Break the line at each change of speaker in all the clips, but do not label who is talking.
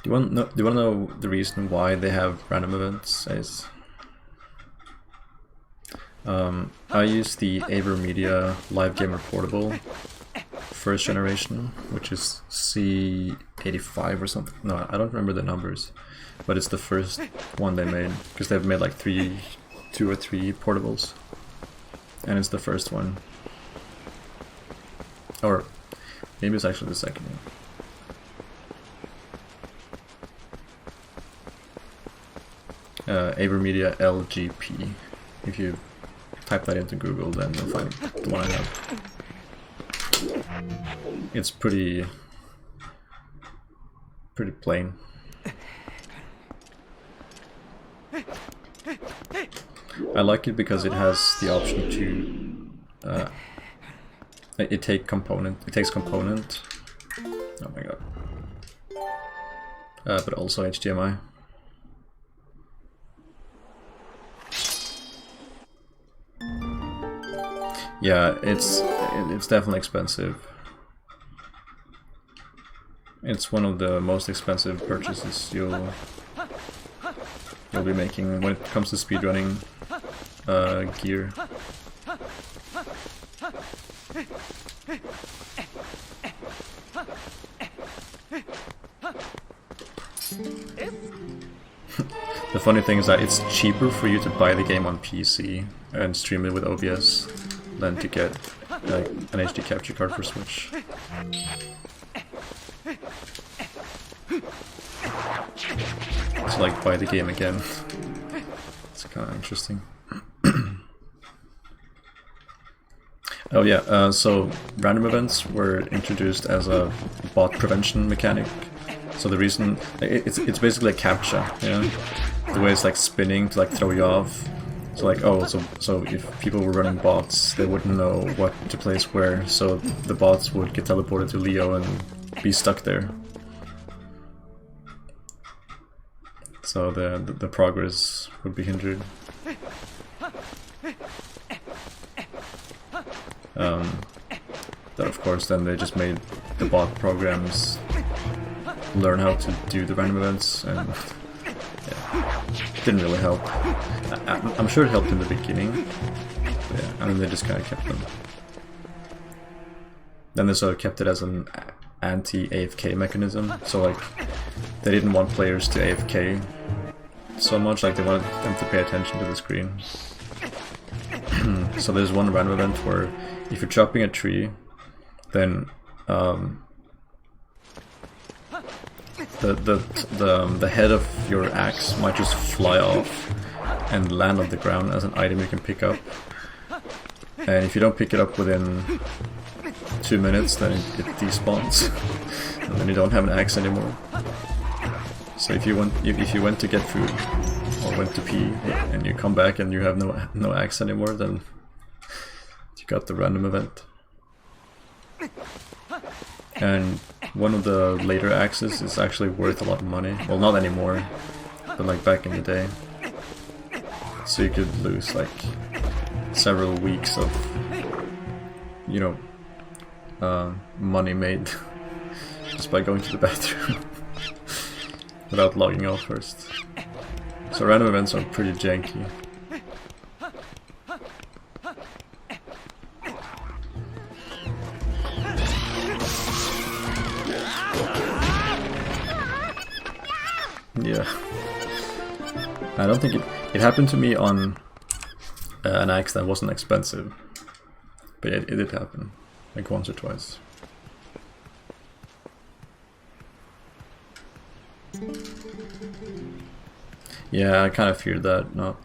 Do you want to know the reason why they have random events? I use the AverMedia Live Gamer Portable first generation, which is C85 or something. No, I don't remember the numbers, but it's the first one they made, because they've made like 2 or 3 portables, and it's the first one. Or maybe it's actually the second one. AverMedia LGP. If you type that into Google, then you'll find the one I have. It's pretty plain. I like it because it has the option to it takes component. Oh my god. But also HDMI. Yeah, it's definitely expensive. It's one of the most expensive purchases you'll be making when it comes to speedrunning gear. The funny thing is that it's cheaper for you to buy the game on PC and stream it with OBS than to get like an HD capture card for Switch. To like buy the game again. It's kind of interesting. Oh yeah, so random events were introduced as a bot prevention mechanic. So the reason it's basically a captcha, you know, the way it's like spinning to like throw you off. So like, oh, so if people were running bots, they wouldn't know what to place where, so the bots would get teleported to Leo and be stuck there. So the progress would be hindered. That of course then they just made the bot programs learn how to do the random events, and yeah, didn't really help. I'm sure it helped in the beginning, but yeah, I mean they just kind of kept them. Then they sort of kept it as an anti-AFK mechanism, so like they didn't want players to AFK so much, like they wanted them to pay attention to the screen. So there's one random event where if you're chopping a tree, then the head of your axe might just fly off and land on the ground as an item you can pick up. And if you don't pick it up within 2 minutes, then it despawns, and then you don't have an axe anymore. So if you went to get food or went to pee and you come back and you have no axe anymore, then you got the random event. And one of the later axes is actually worth a lot of money. Well, not anymore, but like back in the day. So you could lose like several weeks of, you know, money made just by going to the bathroom without logging out first. So random events are pretty janky. Yeah, I don't think it happened to me on an axe that wasn't expensive, but it did happen, like once or twice. Yeah, I kind of feared that. Not.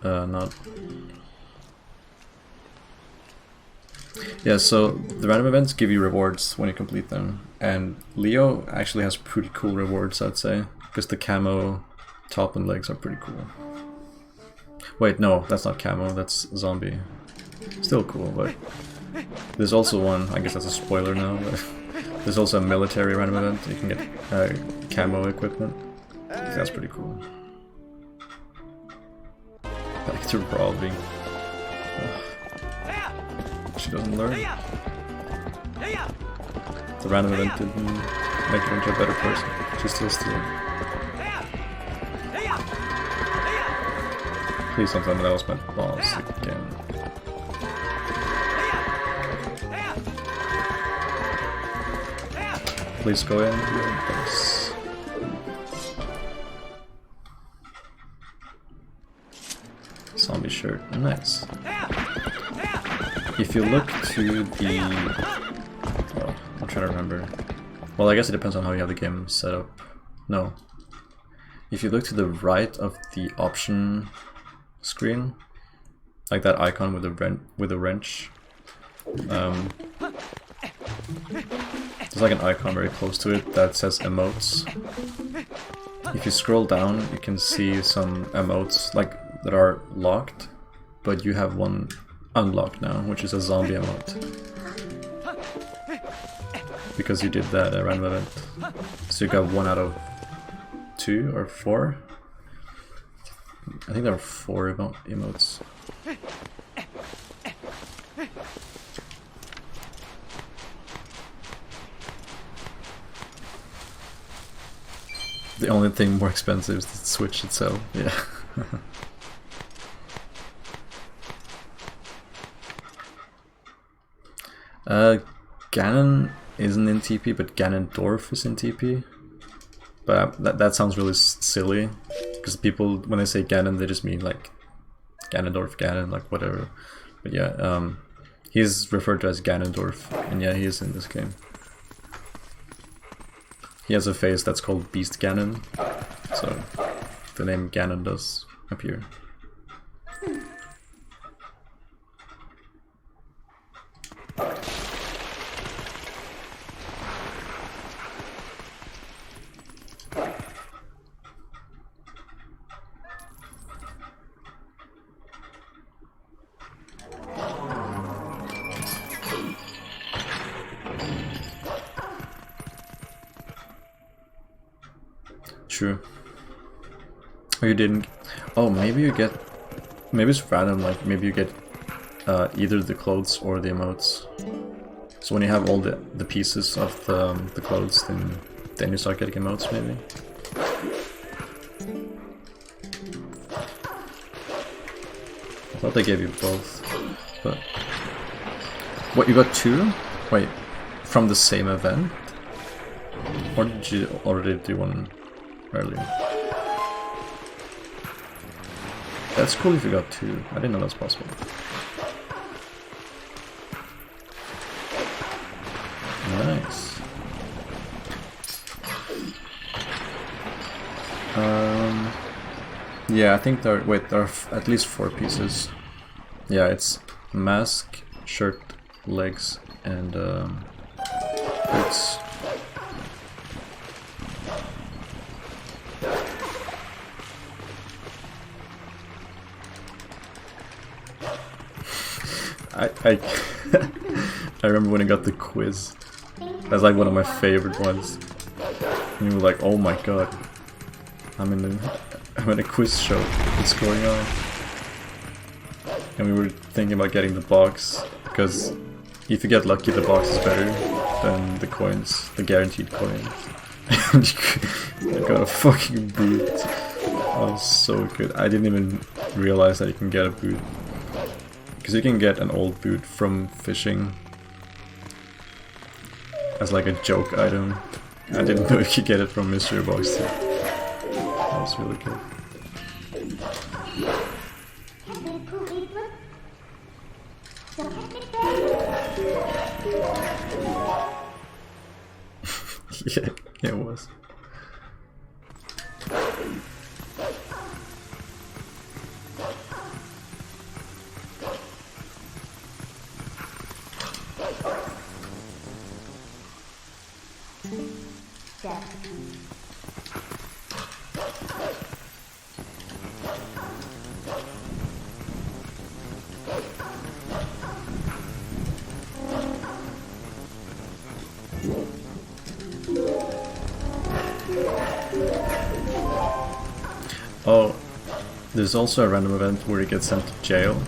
Yeah, so the random events give you rewards when you complete them, and Leo actually has pretty cool rewards, I'd say, because the camo top and legs are pretty cool. Wait, no, that's not camo, that's zombie. Still cool, but there's also one, I guess that's a spoiler now, but there's also a military random event. You can get camo equipment. That's pretty cool. Back to robbing. She doesn't learn. The random event didn't make her into a better person. She's still stealing. Please don't tell me that was my boss again. Please go in. Thanks. Zombie shirt. Nice. If you look to the... Oh, I'm trying to remember. Well, I guess it depends on how you have the game set up. No. If you look to the right of the option screen, like that icon with the wrench, there's like an icon very close to it that says emotes. If you scroll down, you can see some emotes like that are locked, but you have one unlocked now, which is a zombie emote. Because you did that random event. So you got 1 out of 2 or 4. I think there are 4 emotes. The only thing more expensive is the Switch itself, yeah. Ganon isn't in TP, but Ganondorf is in TP. But that sounds really silly, because people, when they say Ganon, they just mean like Ganondorf, Ganon, like whatever. But yeah, he's referred to as Ganondorf, and yeah, he is in this game. He has a face that's called Beast Ganon, so the name Ganon does appear. True. Oh, you didn't... Oh, maybe you get... Maybe it's random, like maybe you get either the clothes or the emotes. So when you have all the pieces of the clothes, then you start getting emotes, maybe. I thought they gave you both, but... What, you got 2? Wait, from the same event? Or did you already do one earlier? That's cool if you got 2. I didn't know that was possible. Nice. Yeah, I think there are at least 4 pieces. Yeah, it's mask, shirt, legs, and boots. I I remember when I got the quiz. That's like one of my favorite ones. And you were like, oh my god, I'm in a quiz show. What's going on? And we were thinking about getting the box, because if you get lucky, the box is better than the coins, the guaranteed coins. And you got a fucking boot. That was so good. I didn't even realize that you can get a boot. Because you can get an old boot from fishing as like a joke item. I didn't know you could get it from mystery box too. That was really cool. Yeah, it was. Oh, there's also a random event where you get sent to jail.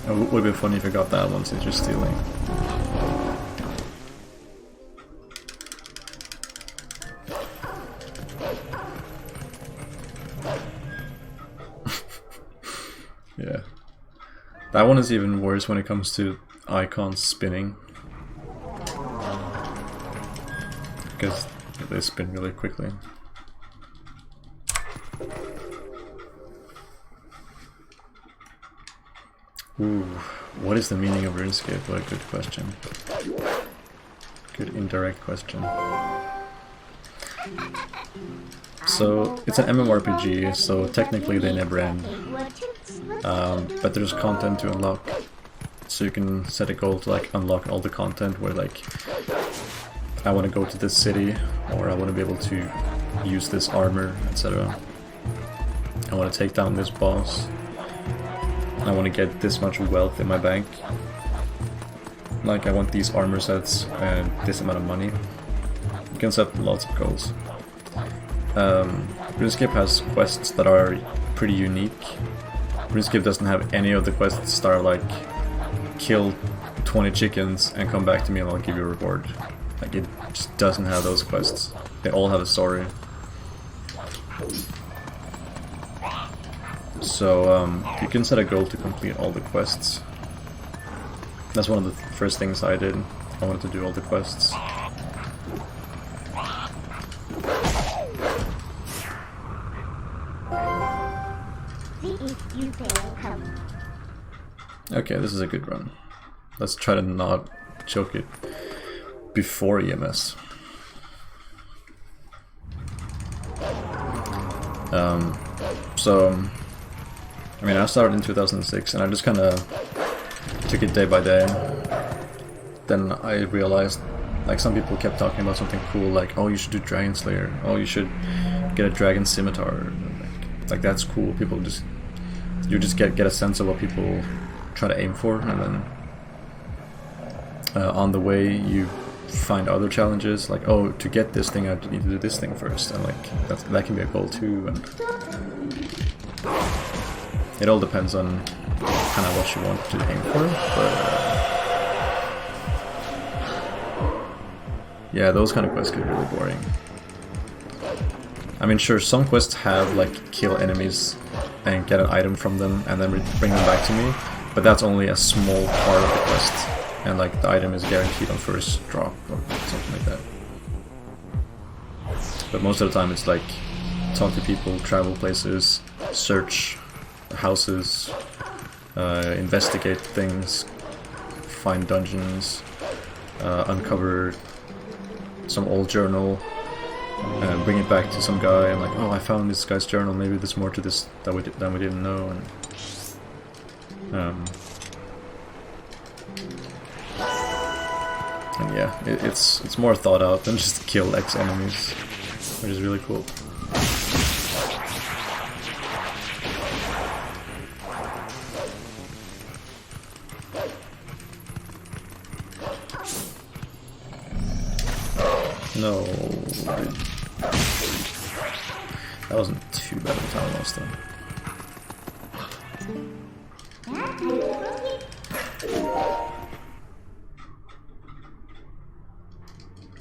It would be funny if you got that one since you're stealing. That one is even worse when it comes to icons spinning. Because they spin really quickly. Ooh, what is the meaning of RuneScape? What a good question. Good indirect question. So, it's an MMORPG, so technically they never end. But there's content to unlock. So you can set a goal to like unlock all the content where like I want to go to this city, or I want to be able to use this armor, etc. I want to take down this boss. I want to get this much wealth in my bank. Like I want these armor sets and this amount of money. You can set lots of goals. RuneScape has quests that are pretty unique. RuneScape doesn't have any of the quests that are like kill 20 chickens and come back to me and I'll give you a reward. Like it just doesn't have those quests. They all have a story. So you can set a goal to complete all the quests. That's one of the first things I did. I wanted to do all the quests. Okay, this is a good run. Let's try to not choke it before EMS. So, I mean, I started in 2006 and I just kind of took it day by day. Then I realized, like, some people kept talking about something cool, like, oh, you should do Dragon Slayer, oh, you should get a Dragon Scimitar. Like that's cool. People just, you just get a sense of what people try to aim for, and then on the way you find other challenges, like, oh, to get this thing I need to do this thing first, and like that can be a goal too. And it all depends on kind of what you want to aim for, but yeah, those kind of quests get really boring. I mean, sure, some quests have like kill enemies and get an item from them and then bring them back to me, but that's only a small part of the quest, and like the item is guaranteed on first drop or something like that. But most of the time it's like talk to people, travel places, search houses, investigate things, find dungeons, uncover some old journal, and bring it back to some guy and like, oh, I found this guy's journal, maybe there's more to this than we didn't know. And yeah, it's more thought out than just kill X enemies, which is really cool. No, that wasn't too bad of a time last time.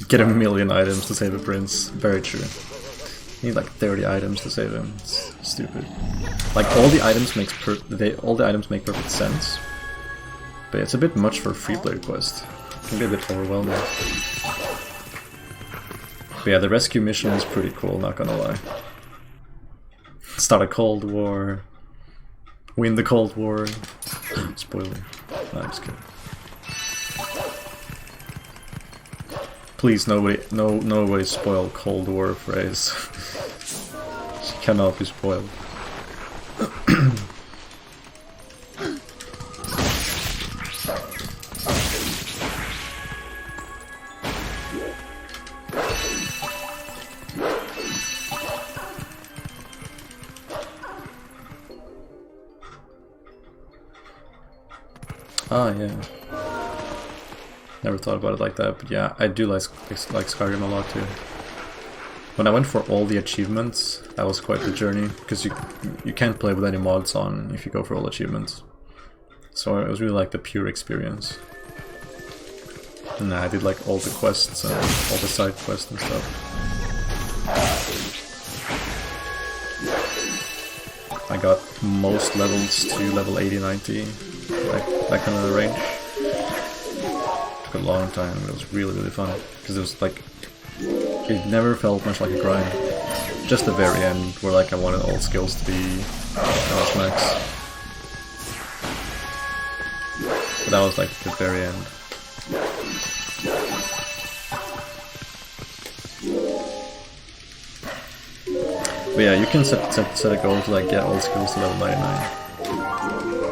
Get 1,000,000 items to save a prince. Very true. You need like 30 items to save him. It's stupid. Like all the items make perfect sense, but it's a bit much for a free player quest. It can be a bit overwhelming. But yeah, the rescue mission is pretty cool, not gonna lie. Start a Cold War. Win the Cold War. Spoiler. No, I'm just kidding. Please, nobody spoil Cold War phrase. She cannot be spoiled. Ah, yeah. Never thought about it like that, but yeah, I do like Skyrim a lot too. When I went for all the achievements, that was quite the journey, because you can't play with any mods on if you go for all achievements. So it was really like the pure experience. And I did like all the quests and all the side quests and stuff. I got most levels to level 80-90. that kind of range. Took a long time, but it was really fun because it was like it never felt much like a grind. Just the very end, where like I wanted all skills to be max. But that was like the very end. But yeah, you can set a goal to like get all skills to level 99.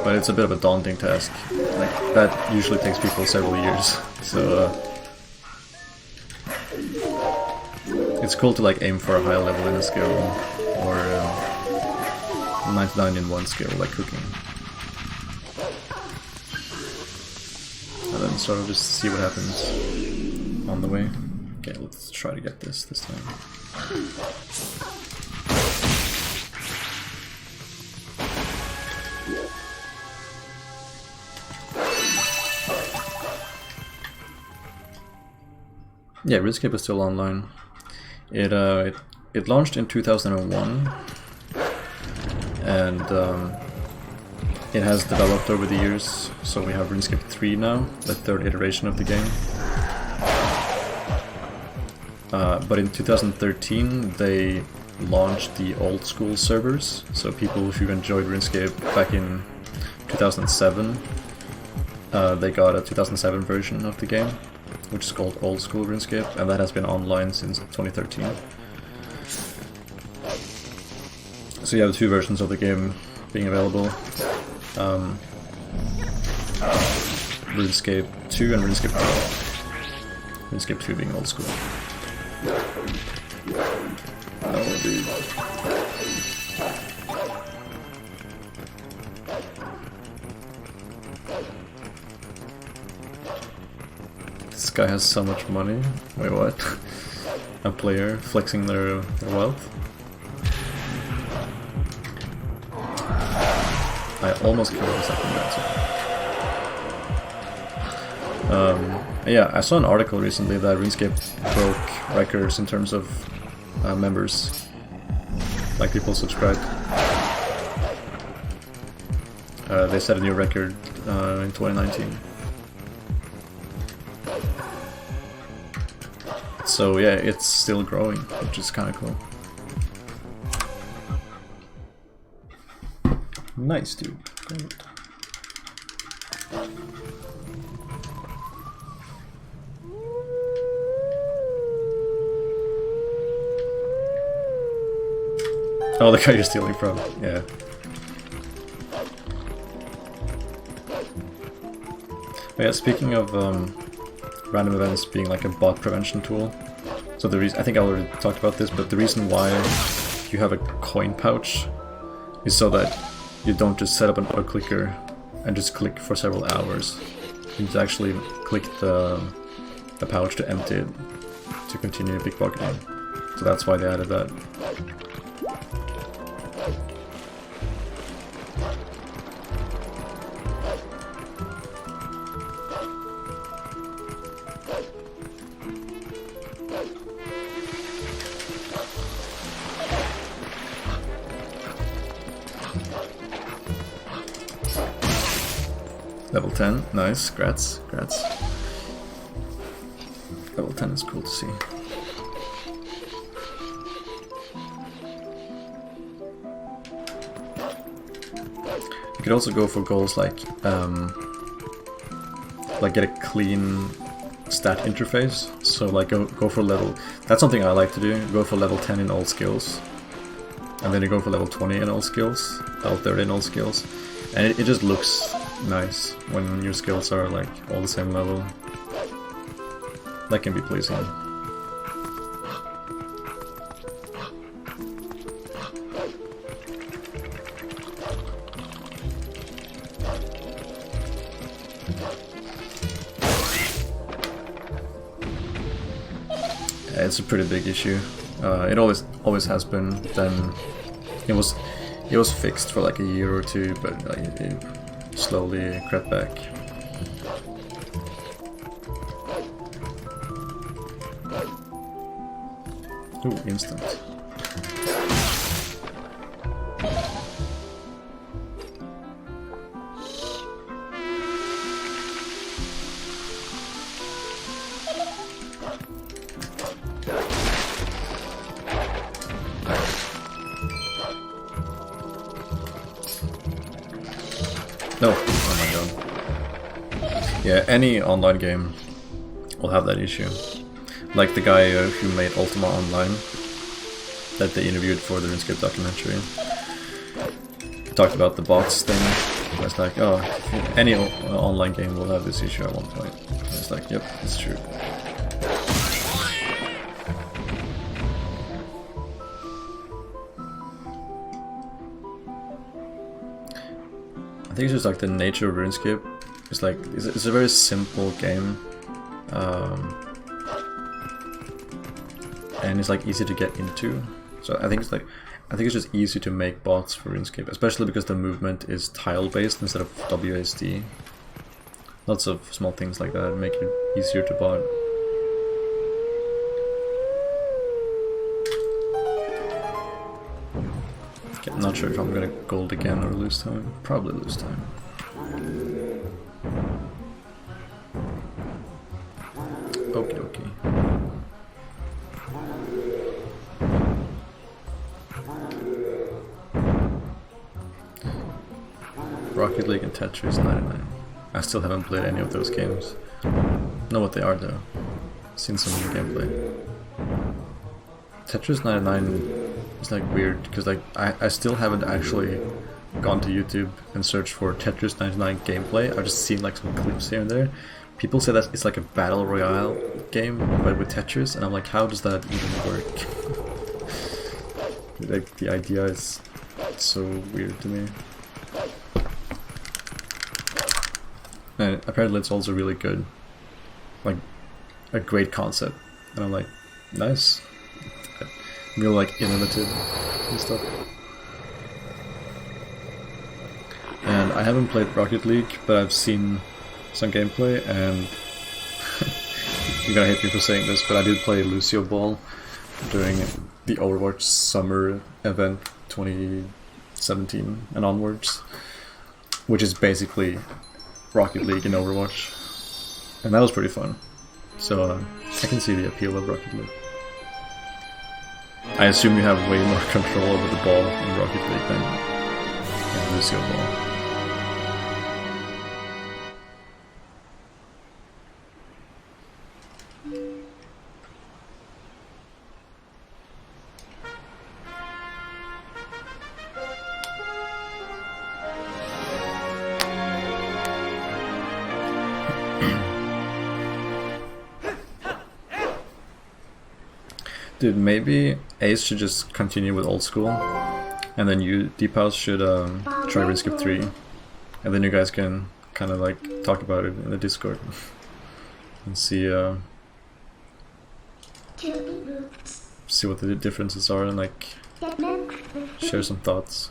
But it's a bit of a daunting task. Like that usually takes people several years. So it's cool to like aim for a high level in a skill, or 99 in one skill, like cooking. And then sort of just see what happens on the way. Okay, let's try to get this time. Yeah, RuneScape is still online. It launched in 2001, and it has developed over the years. So we have RuneScape 3 now, the third iteration of the game. But in 2013, they launched the old school servers. So people who enjoyed RuneScape back in 2007, they got a 2007 version of the game, which is called Old School RuneScape, and that has been online since 2013. So you have two versions of the game being available. RuneScape 2 and RuneScape 3. RuneScape 2 being Old School. Oh, dude. This guy has so much money. Wait, what? A player flexing their wealth? I almost killed a second that. Yeah, I saw an article recently that RuneScape broke records in terms of members, like people subscribed. They set a new record in 2019. So yeah, it's still growing, which is kind of cool. Nice, dude. Great. Oh, the guy you're stealing from, yeah. But yeah, speaking of random events being like a bot prevention tool, so the reason, I think I already talked about this, but the reason why you have a coin pouch is so that you don't just set up an auto clicker and just click for several hours. You just actually click the pouch to empty it to continue pickpocketing. So that's why they added that. Level 10, nice, grats. Level 10 is cool to see. You could also go for goals like get a clean stat interface. So like go for level. That's something I like to do. Go for level 10 in all skills, and then you go for level 20 in all skills, level 30 in all skills, and it just looks nice when your skills are like all the same level. That can be pleasing. Yeah, it's a pretty big issue. It always has been. Then it was fixed for like a year or two, but it slowly crept back. Ooh, instant. Yeah, any online game will have that issue. Like the guy who made Ultima Online, that they interviewed for the RuneScape documentary. He talked about the bots thing. It's like, oh, any online game will have this issue at one point. And it's like, yep, it's true. I think it's just like the nature of RuneScape. It's like it's a very simple game, and it's like easy to get into. So I think it's just easy to make bots for RuneScape, especially because the movement is tile based instead of WASD. Lots of small things like that make it easier to bot. Okay, I'm not sure if I'm gonna gold again or lose time. Probably lose time. Okie dokie. Rocket League and Tetris 99. I still haven't played any of those games. Know what they are though. Seen some of the gameplay. Tetris 99 is like weird because like I still haven't actually gone to YouTube and searched for Tetris 99 gameplay. I've just seen like some clips here and there. People say that it's like a battle royale game but with Tetris, and I'm like, how does that even work? Like the idea is so weird to me. And apparently it's also really good. Like, a great concept. And I'm like, nice. Real like innovative and stuff. And I haven't played Rocket League, but I've seen some gameplay, and you're gonna hate me for saying this, but I did play Lucio Ball during the Overwatch Summer event 2017 and onwards, which is basically Rocket League and Overwatch, and that was pretty fun. So I can see the appeal of Rocket League. I assume you have way more control over the ball in Rocket League than in Lucio Ball. Dude, maybe Ace should just continue with old school, and then you, Deephouse, should try RuneScape 3, and then you guys can kind of like talk about it in the Discord and see what the differences are, and like share some thoughts.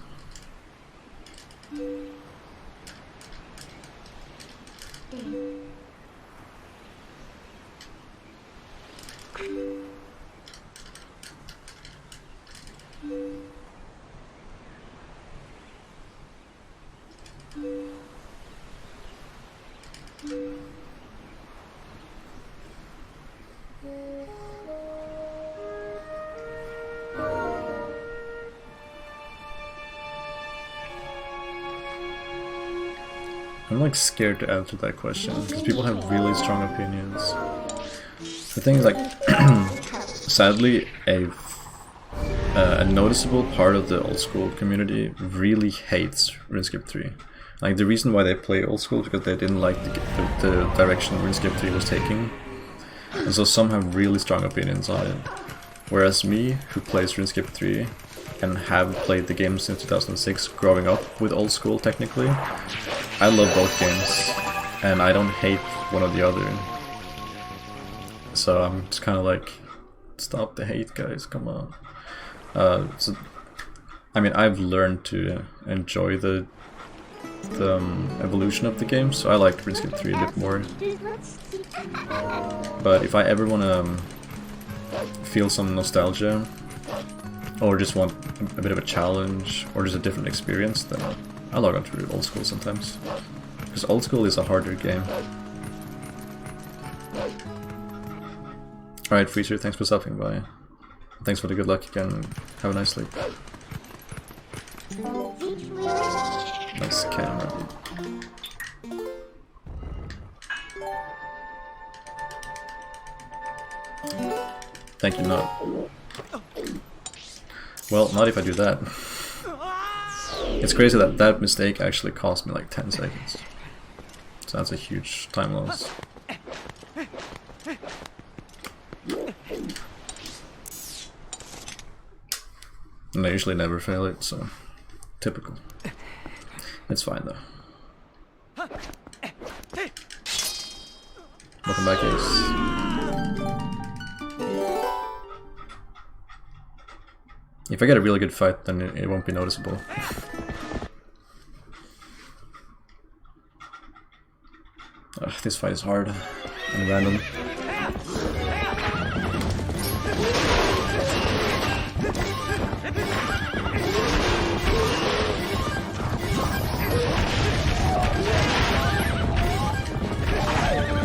I'm like scared to answer that question because people have really strong opinions. The thing is, like, sadly, a noticeable part of the old school community really hates RuneScape 3. Like, the reason why they play old school is because they didn't like the direction RuneScape 3 was taking. And so some have really strong opinions on it. Whereas me, who plays RuneScape 3 and have played the game since 2006, growing up with old school technically, I love both games, and I don't hate one or the other. So I'm just kind of like, stop the hate, guys, come on. So, I mean, I've learned to enjoy the evolution of the game, so I like RuneScape 3 a bit more. But if I ever want to feel some nostalgia, or just want a bit of a challenge, or just a different experience, then I log on to old school sometimes. Because old school is a harder game. Alright, Freezer, thanks for stopping by. Thanks for the good luck again. Have a nice sleep. Nice camera. Thank you, not. Well, not if I do that. It's crazy that that mistake actually cost me like 10 seconds. So that's a huge time loss. And I usually never fail it, so typical. It's fine though. Welcome back, Ace. If I get a really good fight, then it won't be noticeable. Ugh, this fight is hard and random.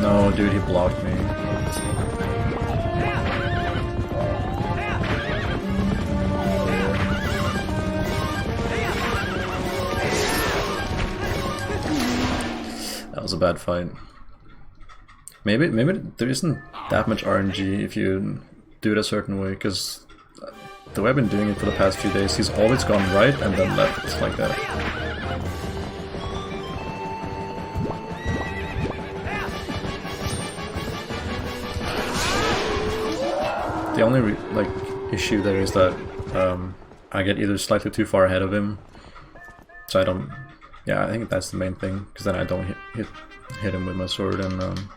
No, dude, he blocked me. That was a bad fight. Maybe there isn't that much RNG if you do it a certain way, because the way I've been doing it for the past few days, he's always gone right and then left, like that. The only issue there is that I get either slightly too far ahead of him, so I don't. Yeah, I think that's the main thing, because then I don't hit him with my sword, and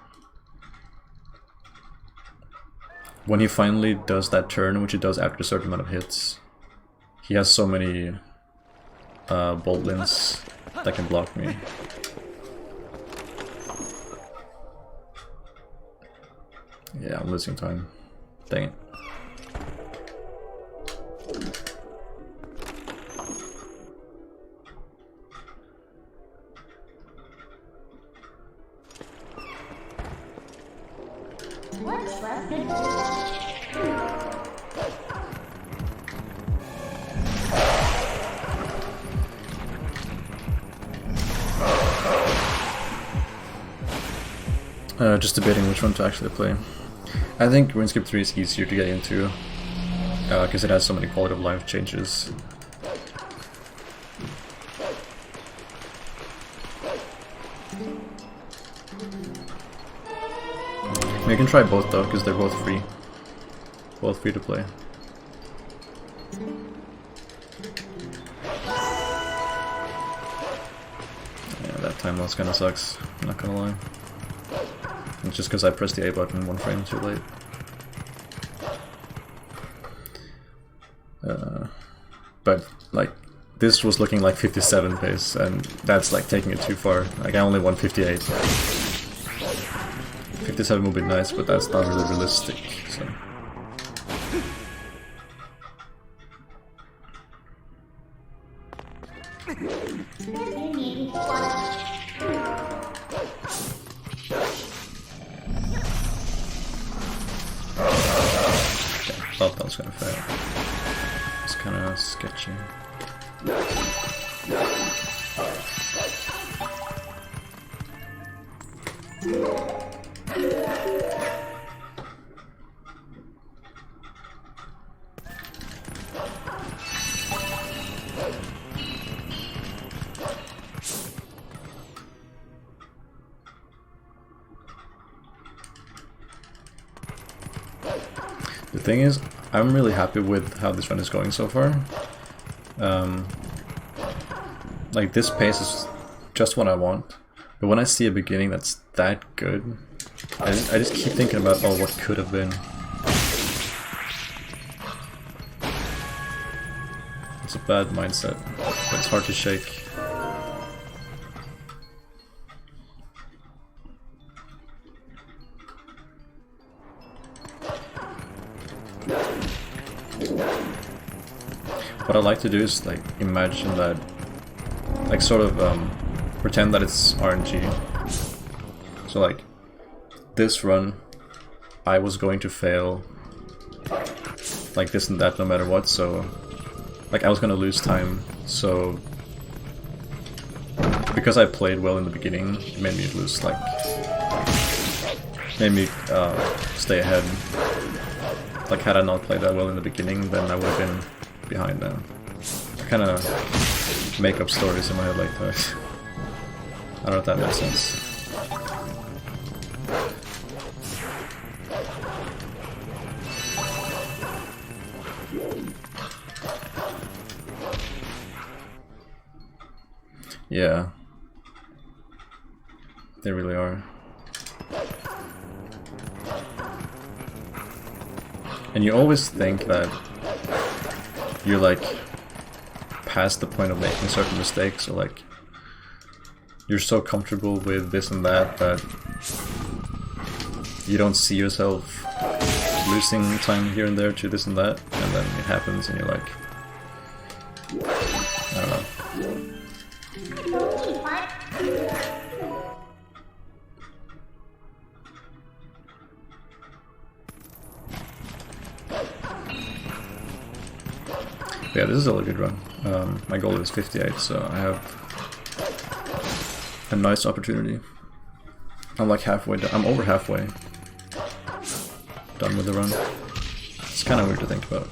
when he finally does that turn, which he does after a certain amount of hits, he has so many boldlings that can block me. Yeah, I'm losing time. Dang it. Just debating which one to actually play. I think RuneScape 3 is easier to get into, because it has so many quality of life changes. You can try both though, because they're both free. Both free to play. Yeah, that time loss kinda sucks, I'm not gonna lie. It's just because I pressed the A button 1 frame too late. But like, this was looking like 57 pace, and that's like taking it too far. Like I only won 58. 57 would be nice, but that's not really realistic. So. Thought that was gonna fail. It's kinda sketchy. The thing is, I'm really happy with how this run is going so far. Like, this pace is just what I want, but when I see a beginning that's that good, I just keep thinking about, oh, what could have been. It's a bad mindset, but it's hard to shake. What I like to do is like imagine that, like sort of pretend that it's RNG. So like this run, I was going to fail like this and that no matter what. So like I was gonna lose time. So because I played well in the beginning, it made me lose like made me stay ahead. Like, had I not played that well in the beginning, then I would have been behind now. I kind of make up stories in my head like that. I don't know if that makes sense. Yeah. They really are. And you always think that you're like past the point of making certain mistakes, or like you're so comfortable with this and that that you don't see yourself losing time here and there to this and that, and then it happens and you're like, I don't know. Yeah, this is still a good run. My goal is 58, so I have a nice opportunity. I'm like halfway done. I'm over halfway done with the run. It's kind of weird to think about.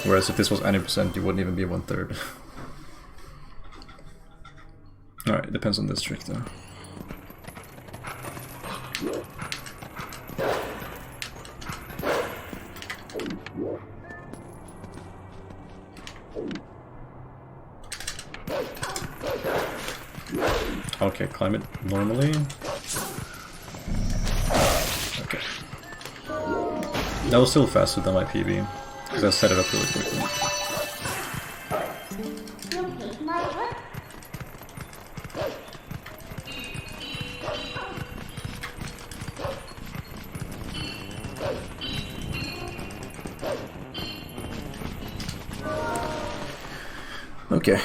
Whereas if this was 90%, you wouldn't even be 1/3. Alright, it depends on this trick though. Okay, climb it normally. Okay. That was still faster than my PB, because I set it up really quickly. Okay.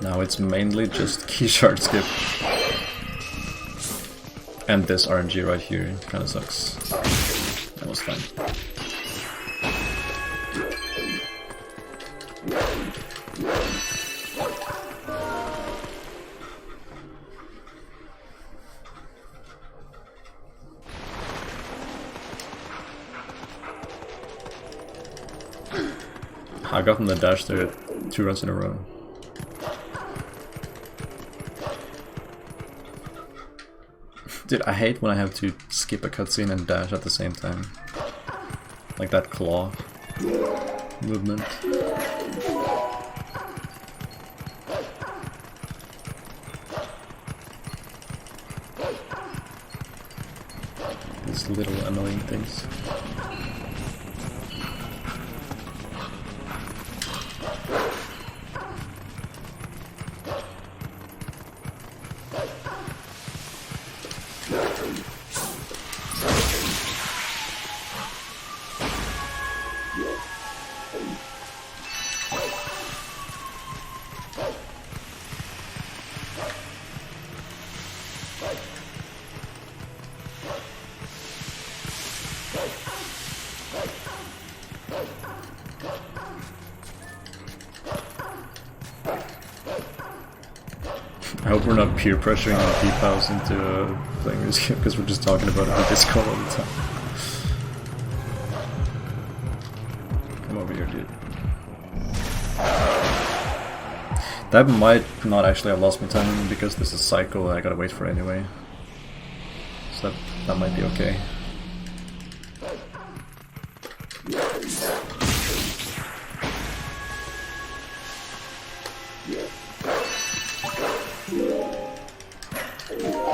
Now it's mainly just key shard skip. And this RNG right here kinda sucks. That was fun. I got from the dash there 2 runs in a row. Dude, I hate when I have to skip a cutscene and dash at the same time. Like that claw movement. These little annoying things. I hope we're not peer pressuring our P-Pals into playing this game, because we're just talking about it on Discord all the time. Come over here, dude. That might not actually have lost me time, because this is cycle and I gotta wait for it anyway. So that might be okay.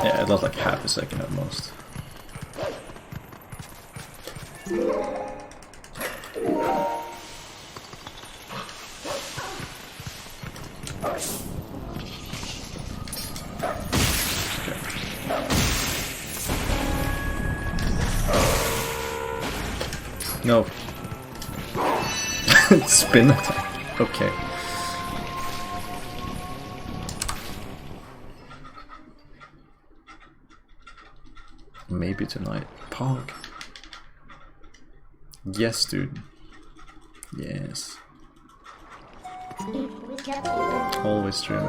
Yeah, it lost like half a second at most. No. Spin attack. Okay. Maybe tonight. Pog. Yes, dude. Yes. Always stream it.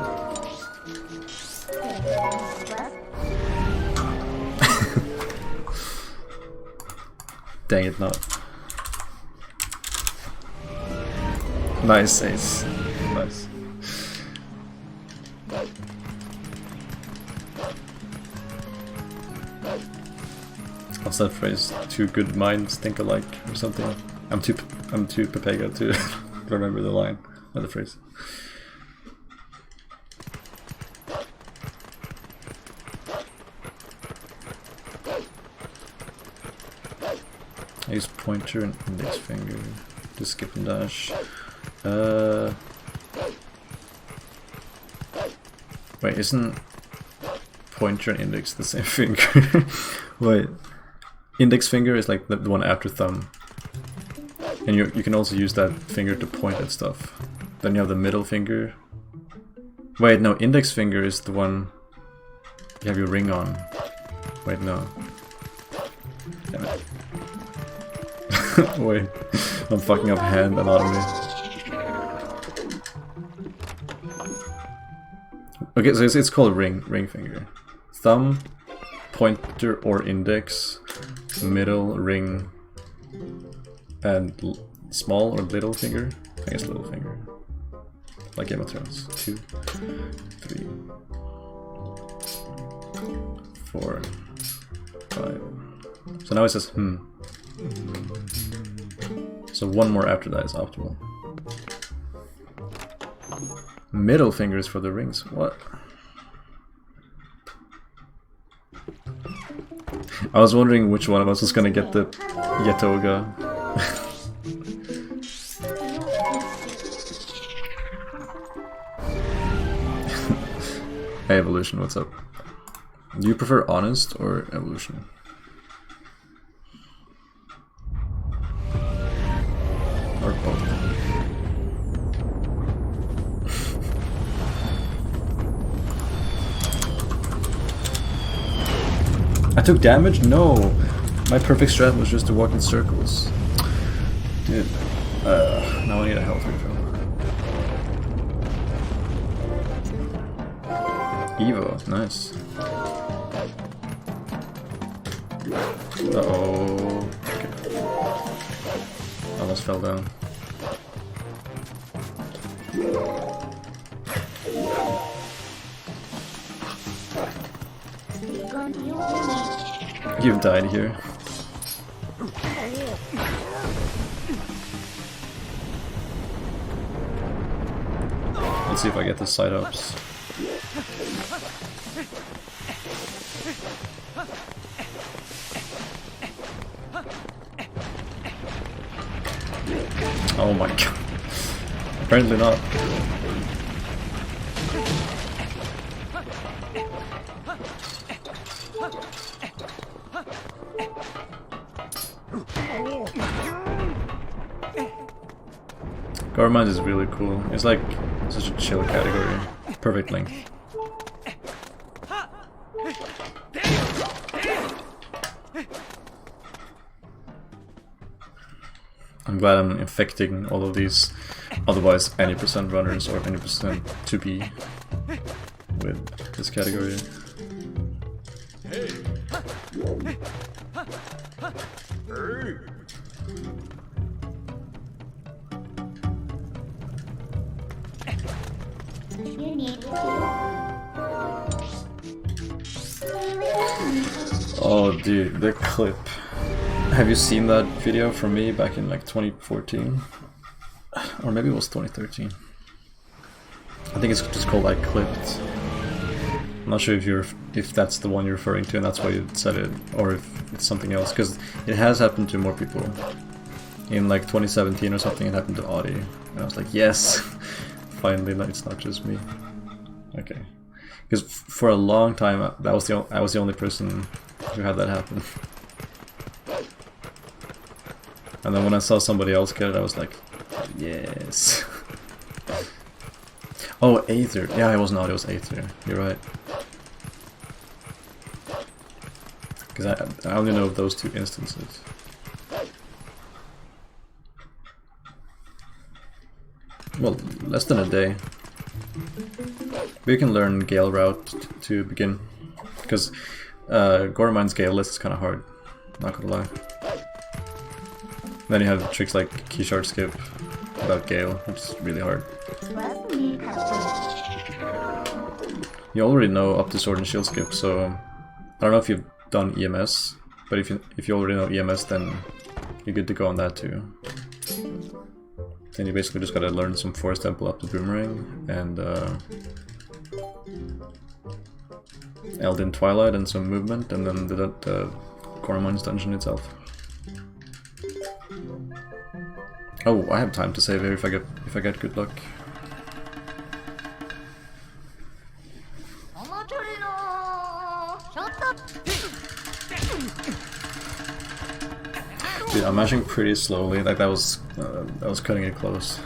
Dang it, not. Nice ace. Nice. What's that phrase? Two good minds think alike or something? I'm too Pepega to remember the line or the phrase. I use pointer and index finger to skip and dash. Wait, isn't pointer and index the same finger? Wait, index finger is like the one after thumb. And you can also use that finger to point at stuff. Then you have the middle finger. Wait, no, index finger is the one you have your ring on. Wait, no. Damn it. Wait, I'm fucking up hand anatomy. Okay, so it's called ring finger. Thumb, pointer or index, middle, ring, and small or little finger. I guess little finger. Like Game of Thrones. 2, 3, 4, 5. So now it says So one more after that is optimal. Middle finger is for the rings. What? I was wondering which one of us was gonna get the Yatoga. Hey Evolution, what's up? Do you prefer Honest or Evolution? Or both? I took damage? No! My perfect strat was just to walk in circles. Dude, now I need a health refill. Evo, nice. Uh-oh. Okay. Almost fell down. You've died here. Let's see if I get the side ups. Oh my god. Apparently not. Goron is really cool. It's like such a chill category. Perfect length. I'm glad I'm infecting all of these otherwise any percent runners or any percent 2B with this category. Oh dude, the clip. Have you seen that video from me back in like 2014? Or maybe it was 2013. I think it's just called I Clipped. I'm not sure if that's the one you're referring to and that's why you said it, or if it's something else, because it has happened to more people. In like 2017 or something it happened to Audi, and I was like, yes! Finally, it's not just me. Okay. Because for a long time I was the only person who had that happen. And then when I saw somebody else get it, I was like, yes. Oh, Aether. Yeah, it was not, it was Aether. You're right. Because I only know of those two instances. Well, less than a day. But you can learn Gale route to begin, because Goron Gale list is kind of hard, not gonna lie. Then you have tricks like key shard skip without Gale, which is really hard. You already know up to sword and shield skip, so I don't know if you've done EMS, but if you already know EMS, then you're good to go on that too. Then you basically just gotta learn some Force Temple up to Boomerang, and Eldin Twilight and some movement, and then the Goron Mines dungeon itself. Oh, I have time to save here if I get good luck. Dude, I'm mashing pretty slowly. Like that was cutting it close.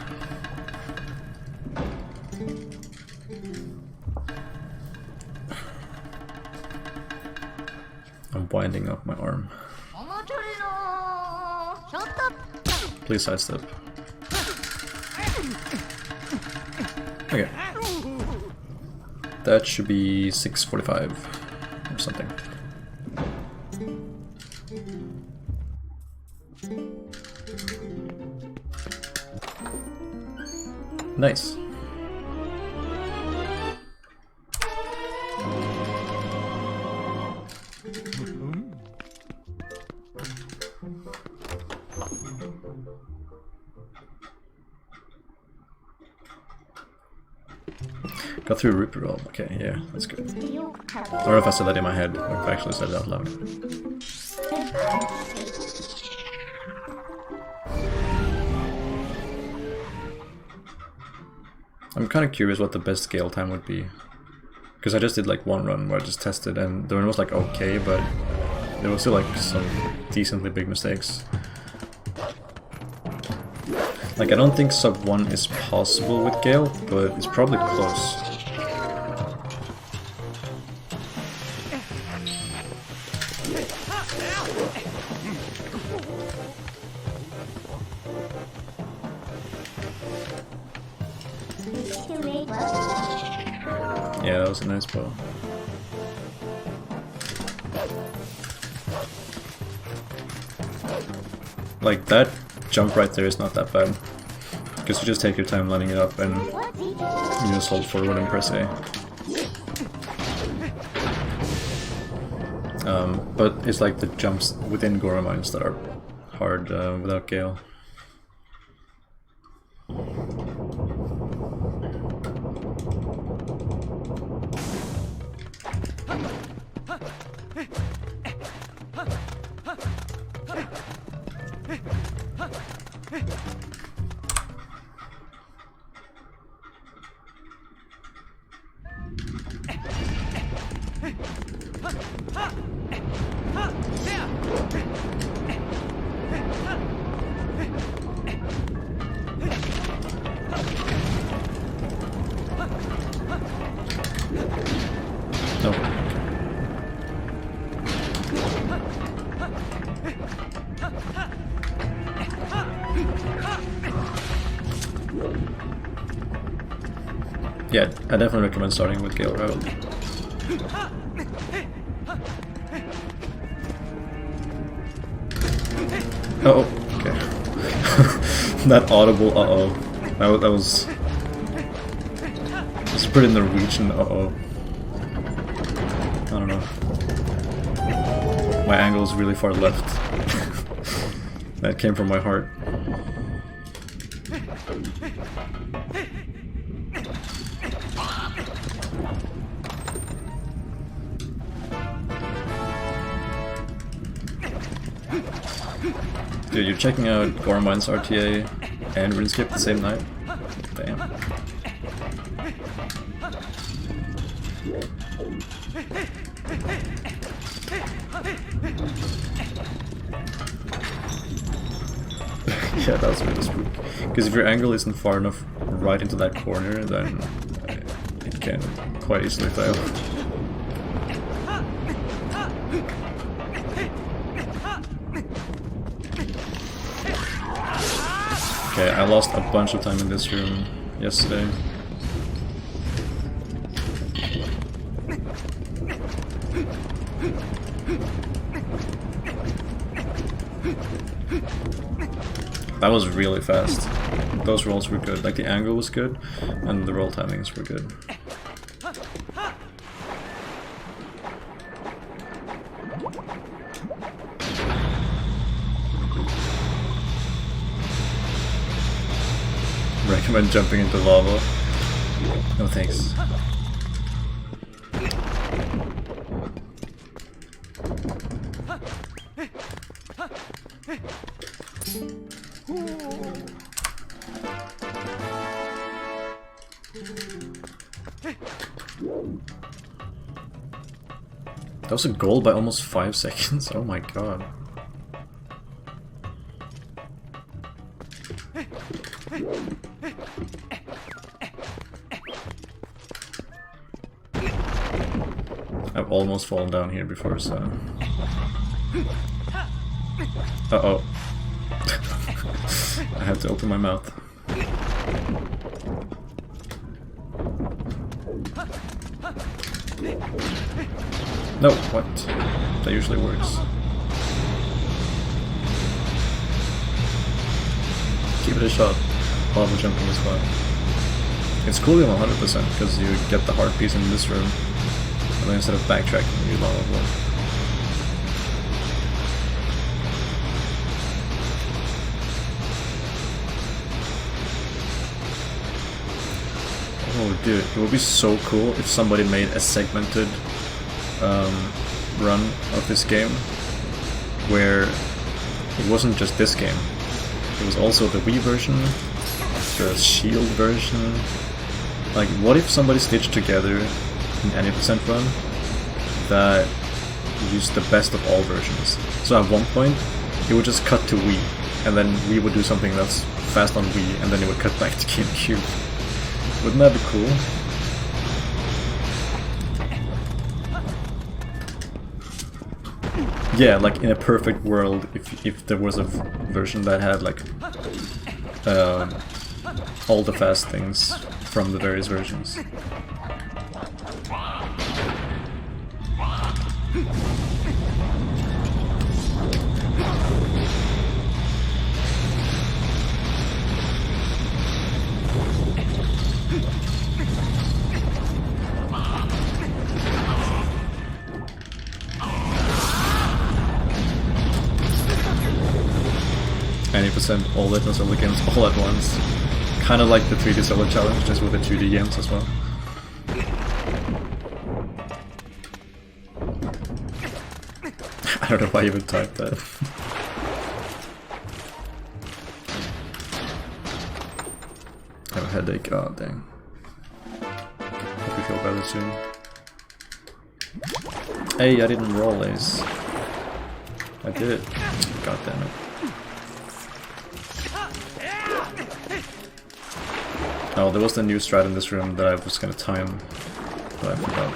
I'm winding up my arm. Please sidestep. Okay. That should be 645 or something. Nice. Got through Rupert roll. Okay, yeah, that's good. I don't know if I said that in my head or if I actually said it out loud. I'm kind of curious what the best Gale time would be. Because I just did like one run where I just tested and the run was like okay, but there was still like some decently big mistakes. Like I don't think sub 1 is possible with Gale, but it's probably close. Yeah, that was a nice bow. Like that jump right there is not that bad, because you just take your time lining it up and you just hold forward and press A. But it's like the jumps within Goron Mines that are hard without Gale. Yeah, I definitely recommend starting with Gale route. Oh, okay. That audible uh-oh. That was pretty Norwegian uh-oh. I don't know. My angle is really far left. That came from my heart. Dude, you're checking out Goron Mines RTA and RuneScape the same night? Damn. Yeah, that was really spooky. Because if your angle isn't far enough right into that corner, then it can quite easily fail. Okay, I lost a bunch of time in this room. yesterday. That was really fast. Those rolls were good. Like the angle was good, and the roll timings were good. Recommend jumping into lava. No thanks. That was a goal by almost 5 seconds. Oh my god. I've almost fallen down here before, so... Uh-oh. I had to open my mouth. No, what? That usually works. Give it a shot. Lava jumping is fun. It's cool in 100% because you get the heart piece in this room. And then instead of backtracking, you lava block. Oh dude, it would be so cool if somebody made a segmented run of this game where it wasn't just this game. It was also the Wii version, the Shield version. Like, what if somebody stitched together an any percent run that used the best of all versions? So at one point, it would just cut to Wii, and then we would do something that's fast on Wii, and then it would cut back to GameCube. Wouldn't that be cool? Yeah, like in a perfect world, if there was a version that had like all the fast things from the various versions. 90% all Legends of the games all at once. Kind of like the 3D solo challenge, just with the 2D games as well. I don't know why you would type that. I have a headache, oh dang. Hope you feel better soon. Hey, I didn't roll Ace. I did. God damn it. Oh, there was the new strat in this room that I was gonna time, but I forgot.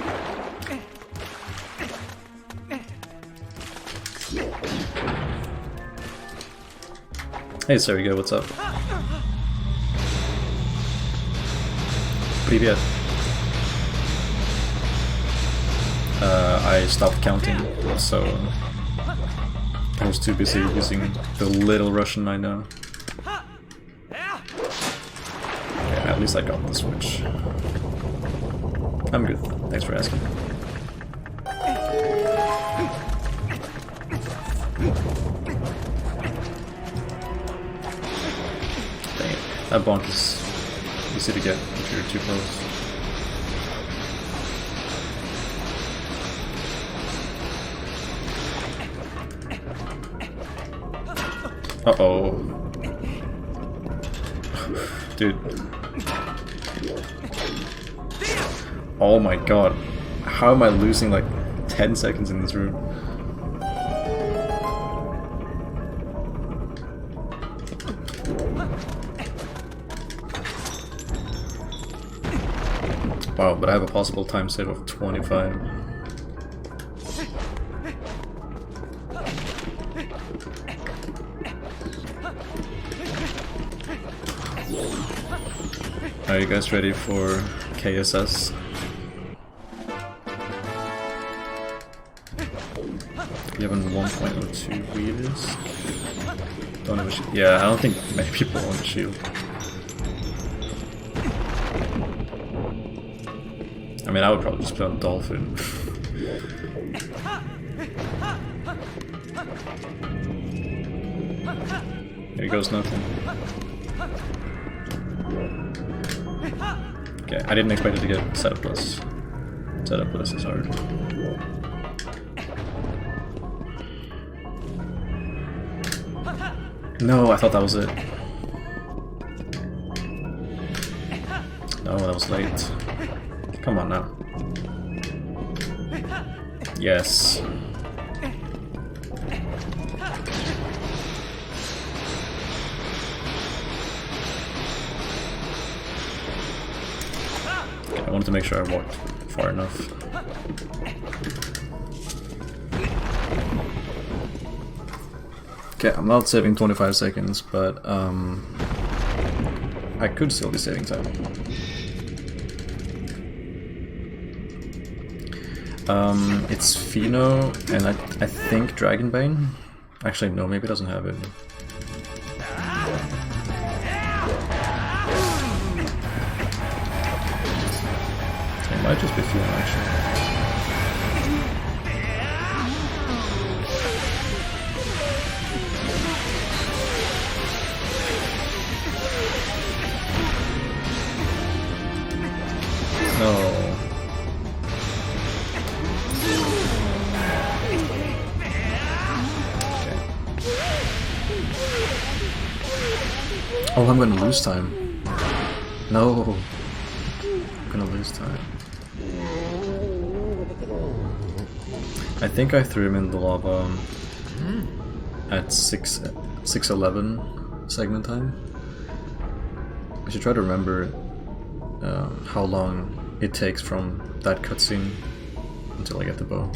Hey Sergey, what's up? Привет. I stopped counting, so I was too busy using the little Russian I know. Yeah, at least I got the Switch. I'm good, thanks for asking. Dang it, that bonk is easy to get if you're too close. Uh-oh. Dude. Oh my god. How am I losing like 10 seconds in this room? Wow, but I have a possible time save of 25. Are you guys ready for KSS? You have 1.02 readers. Don't have a shield. Yeah, I don't think many people own a shield. I mean, I would probably just play on Dolphin. Here goes nothing. Okay, I didn't expect it to get setup plus. Setup plus is hard. No, I thought that was it. No, that was late. Come on now. Yes. Okay, I wanted to make sure I walked far enough. Okay, I'm not saving 25 seconds, but I could still be saving time. It's Pheno, and I think Dragonbane. Actually, no, maybe it doesn't have it. It might just be Pheno, actually. No. Oh, I'm gonna lose time. No. I'm gonna lose time. I think I threw him in the lava at 6:11 segment time. I should try to remember how long it takes from that cutscene until I get the bow.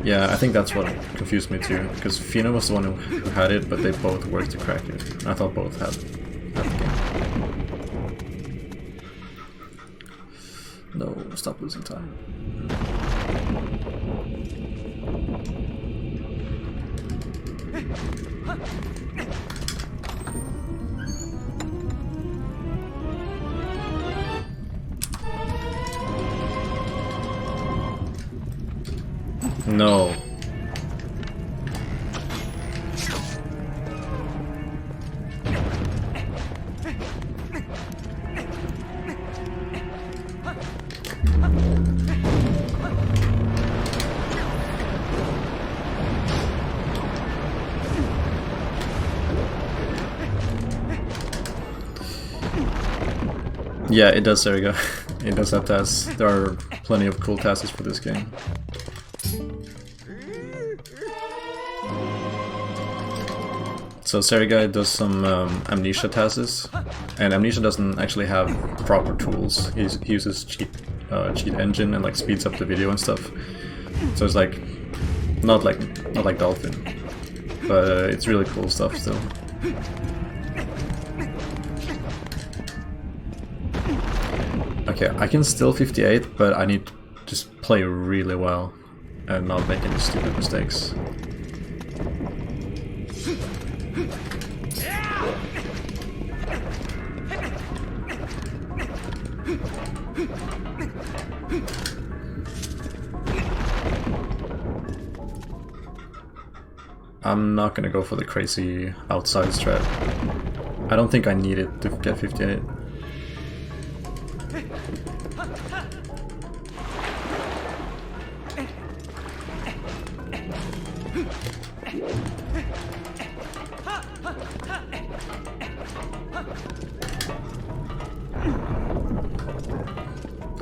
Yeah, I think that's what confused me too, because Pheno was the one who had it, but they both worked to crack it. I thought both had the game. No, stop losing time. No. Yeah, it does, there we go. It does have tasks. There are plenty of cool tasks for this game. So Serigai does some Amnesia tasks, and Amnesia doesn't actually have proper tools. He uses cheat engine and like speeds up the video and stuff. So it's like not like Dolphin, but it's really cool stuff still. Okay, I can still 58, but I need to just play really well and not make any stupid mistakes. I'm not gonna go for the crazy outside strat. I don't think I need it to get 58.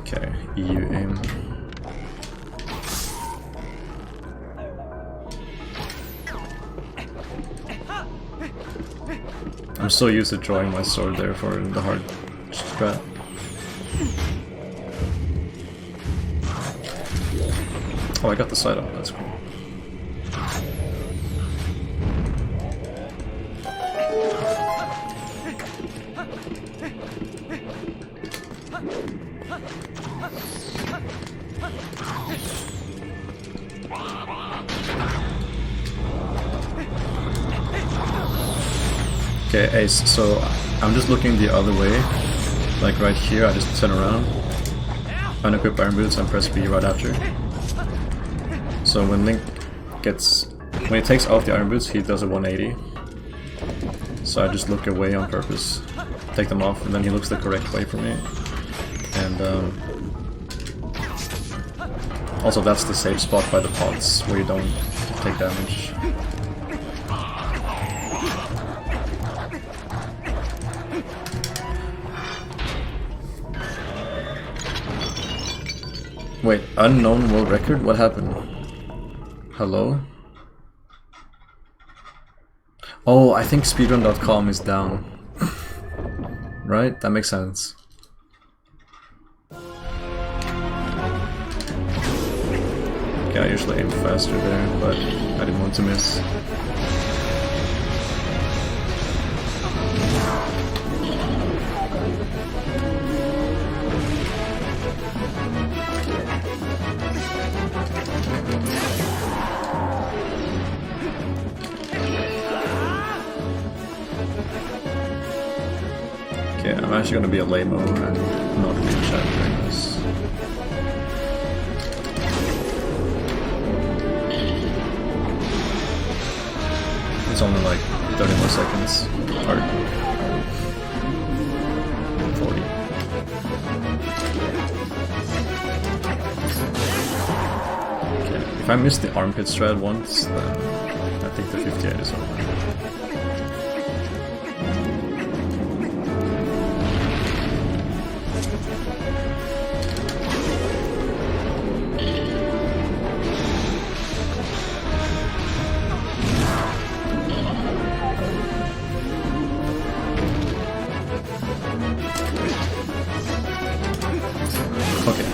Okay, EU aim. I'm so used to drawing my sword there for the hard strat. Oh, I got the side on, that's cool. Okay, Ace, so I'm just looking the other way. Like right here, I just turn around, unequip Iron Boots and press B right after. So when Link when he takes off the Iron Boots, he does a 180. So I just look away on purpose, take them off, and then he looks the correct way for me. And also that's the safe spot by the pods, where you don't take damage. Wait, unknown world record? What happened? Hello? Oh, I think speedrun.com is down. Right? That makes sense. Okay, I usually aim faster there, but I didn't want to miss. Okay, I'm actually gonna be a lame-o and not read chat during this. It's only like 30 more seconds. Or 40. Okay, if I miss the armpit strat once, then I think the 58 is over. Okay,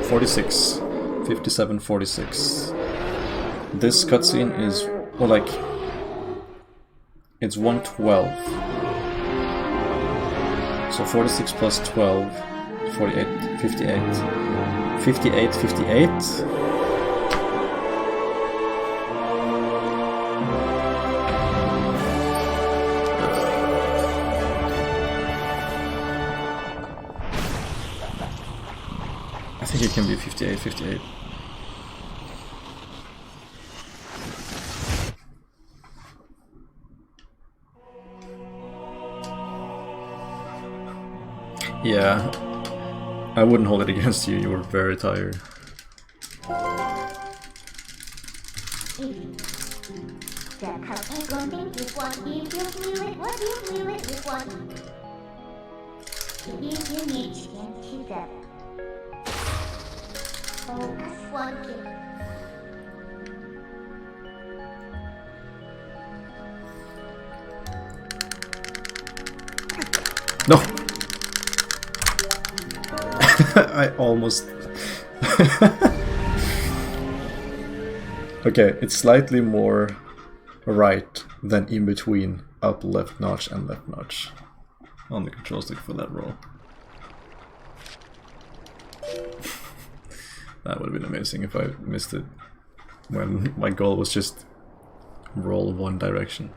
46, 57, 46. This cutscene is, well, like, it's 112. So 46 plus 12, 48, 58. 58, 58. I think it can be 58, 58. Yeah, I wouldn't hold it against you, you were very tired. No! I almost... Okay, it's slightly more right than in between up left notch and left notch on the control stick for that roll. That would have been amazing if I missed it when my goal was just roll one direction.